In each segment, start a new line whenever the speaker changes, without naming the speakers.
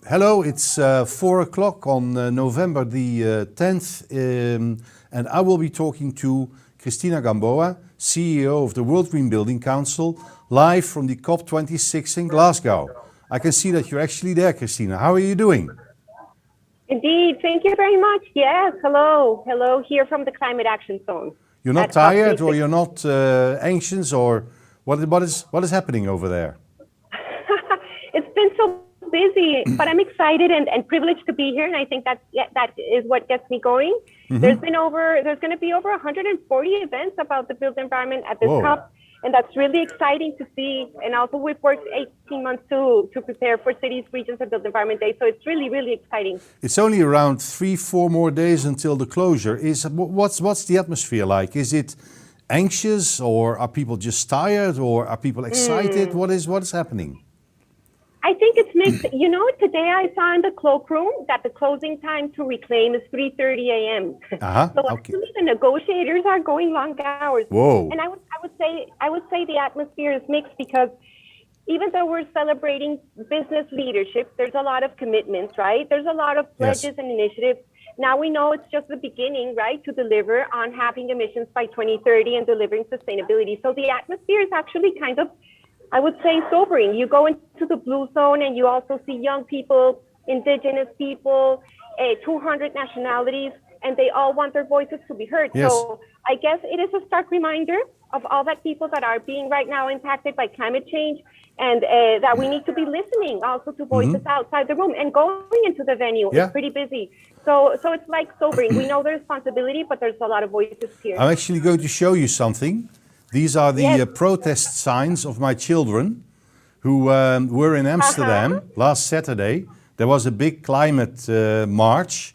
Hello, it's 4 o'clock on November the 10th, and I will be talking to Cristina Gamboa, CEO of the World Green Building Council, live from the COP26 in Glasgow. I can see that you're actually there, Cristina. How are you doing?
Indeed, thank you very much. Yes, hello. Hello here from the Climate Action Zone.
You're not tired or you're not anxious, or what is happening over there?
It's been so busy, but I'm excited and privileged to be here, and I think that is what gets me going. Mm-hmm. There's going to be over 140 events about the built environment at this COP, and that's really exciting to see. And also, we've worked 18 months to prepare for cities, regions, and built environment day, so it's really, really exciting.
It's only around 3-4 more days until the closure. What's the atmosphere like? Is it anxious, or are people just tired, or are people excited? What is happening?
I think it's mixed. You know, today I saw in the cloakroom that the closing time to reclaim is 3:30 a.m. So actually the negotiators are going long hours.
Whoa.
And I would say the atmosphere is mixed because even though we're celebrating business leadership, there's a lot of commitments, right? There's a lot of pledges and initiatives. Now we know it's just the beginning, right, to deliver on halving emissions by 2030 and delivering sustainability. So the atmosphere is actually kind of, I would say, sobering. You go into the blue zone and you also see young people, indigenous people, 200 nationalities, and they all want their voices to be heard.
Yes.
So I guess it is a stark reminder of all that people that are being right now impacted by climate change, and that we need to be listening also to voices outside the room and going into the venue. It's pretty busy. So it's like sobering. We know the responsibility, but there's a lot of voices here.
I'm actually going to show you something. These are the protest signs of my children who were in Amsterdam last Saturday. There was a big climate march,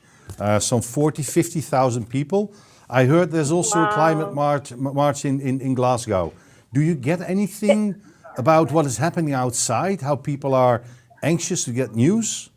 some 50,000 people. I heard there's also a climate march in Glasgow. Do you get anything about what is happening outside, how people are anxious to get news?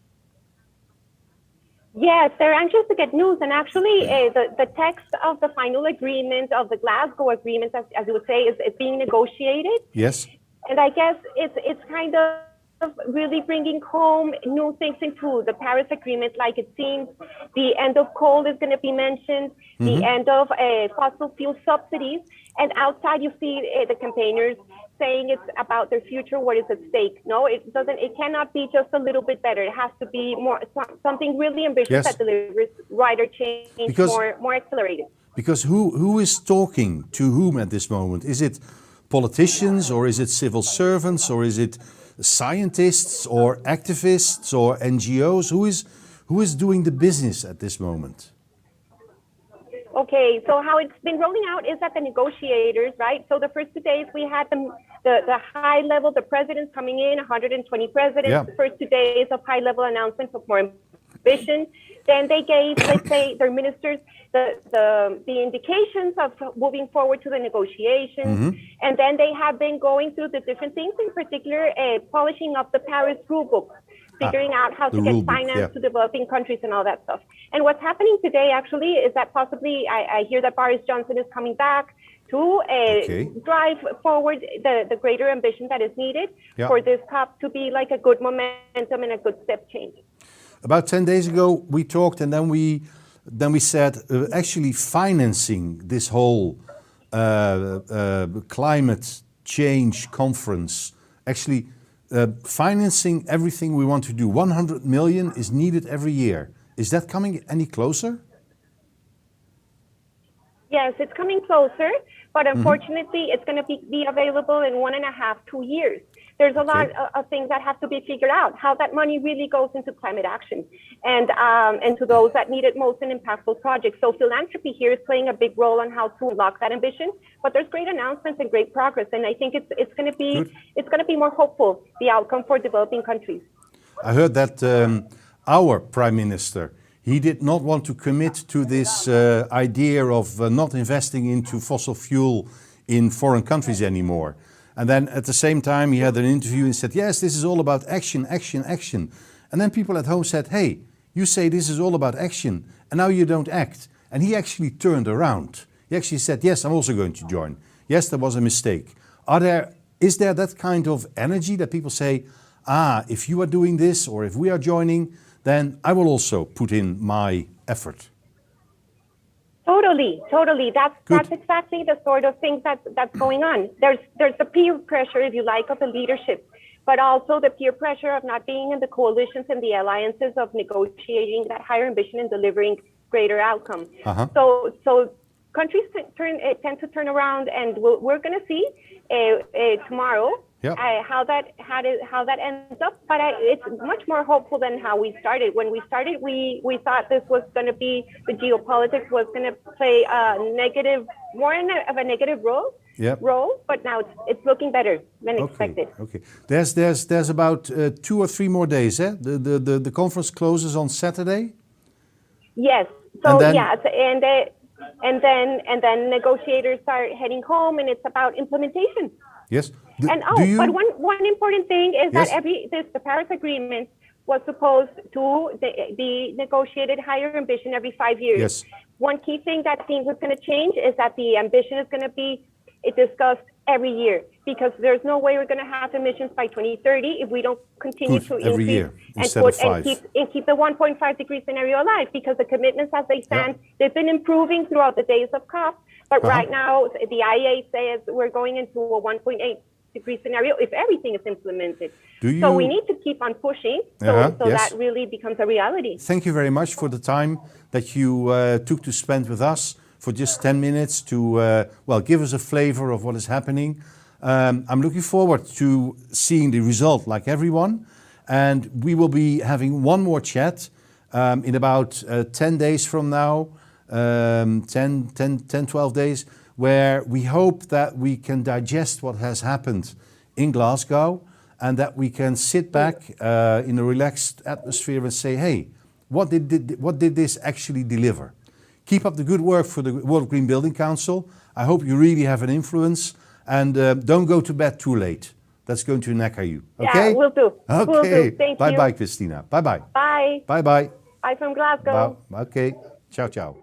Yes, they're anxious to get news, and actually the text of the final agreement, of the Glasgow agreement, as you would say, is being negotiated.
Yes.
And I guess it's kind of really bringing home new things into the Paris Agreement, like it seems. The end of coal is going to be mentioned, the end of fossil fuel subsidies, and outside you see the campaigners saying it's about their future, what is at stake. No, it cannot be just a little bit better. It has to be more, something really ambitious that delivers wider change, more accelerated.
Because who is talking to whom at this moment? Is it politicians, or is it civil servants, or is it scientists or activists or NGOs? Who is doing the business at this moment?
Okay, so how it's been rolling out is that the negotiators, right? So the first 2 days we had the high level, the presidents coming in, 120 presidents. The first 2 days of high level announcements of more ambition. Then they gave, let's say, their ministers the indications of moving forward to the negotiations. And then they have been going through the different things, in particular, polishing up the Paris rulebook, figuring out how to get finance to developing countries and all that stuff. And what's happening today actually is that possibly I hear that Boris Johnson is coming back to drive forward the greater ambition that is needed for this COP to be like a good momentum and a good step change.
About 10 days ago we talked, and then we said actually financing this whole climate change conference, actually financing everything we want to do. 100 million is needed every year. Is that coming any closer?
Yes, it's coming closer, but unfortunately it's going to be available in 1.5 to 2 years. There's a lot of things that have to be figured out, how that money really goes into climate action and to those that need it most in impactful projects. So philanthropy here is playing a big role on how to unlock that ambition, but there's great announcements and great progress, and I think it's going to be more hopeful, the outcome for developing countries.
I heard that our Prime Minister, he did not want to commit to this idea of not investing into fossil fuel in foreign countries anymore. And then at the same time, he had an interview and said, yes, this is all about action, action, action. And then people at home said, hey, you say this is all about action, and now you don't act. And he actually turned around. He actually said, yes, I'm also going to join. Yes, there was a mistake. Is there that kind of energy that people say, if you are doing this or if we are joining, then I will also put in my effort.
Totally. That's exactly the sort of thing that's going on. There's the peer pressure, if you like, of the leadership, but also the peer pressure of not being in the coalitions and the alliances of negotiating that higher ambition and delivering greater outcomes. So countries tend to turn around, and we're going to see tomorrow how that ends up. But it's much more hopeful than how we started. When we started, we thought this was going to be, the geopolitics was going to play a negative, of a negative role. But now it's looking better than expected.
Okay. There's about 2 or 3 more days. The conference closes on Saturday.
Yes. So and then negotiators are heading home, and it's about implementation.
Yes.
But one important thing is that the Paris Agreement was supposed to be negotiated higher ambition every 5 years.
Yes.
One key thing that seems is going to change is that the ambition is going to be discussed every year, because there's no way we're going to have emissions by 2030 if we don't continue to
every
increase
year instead of 5.
and keep the 1.5 degree scenario alive, because the commitments as they stand, they've been improving throughout the days of COP, but right now the IEA says we're going into a 1.8 degree scenario if everything is implemented. So we need to keep on pushing so that really becomes a reality.
Thank you very much for the time that you took to spend with us for just 10 minutes to give us a flavor of what is happening. I'm looking forward to seeing the result like everyone, and we will be having one more chat in about 10 days from now, 12 days, where we hope that we can digest what has happened in Glasgow, and that we can sit back in a relaxed atmosphere and say, hey, what did this actually deliver? Keep up the good work for the World Green Building Council. I hope you really have an influence, and don't go to bed too late. That's going to knacker you. Okay?
Yeah, will do.
Okay.
Will do. Thank you.
Bye-bye, Cristina. Bye-bye.
Bye.
Bye-bye.
Bye from Glasgow.
Okay. Ciao, ciao.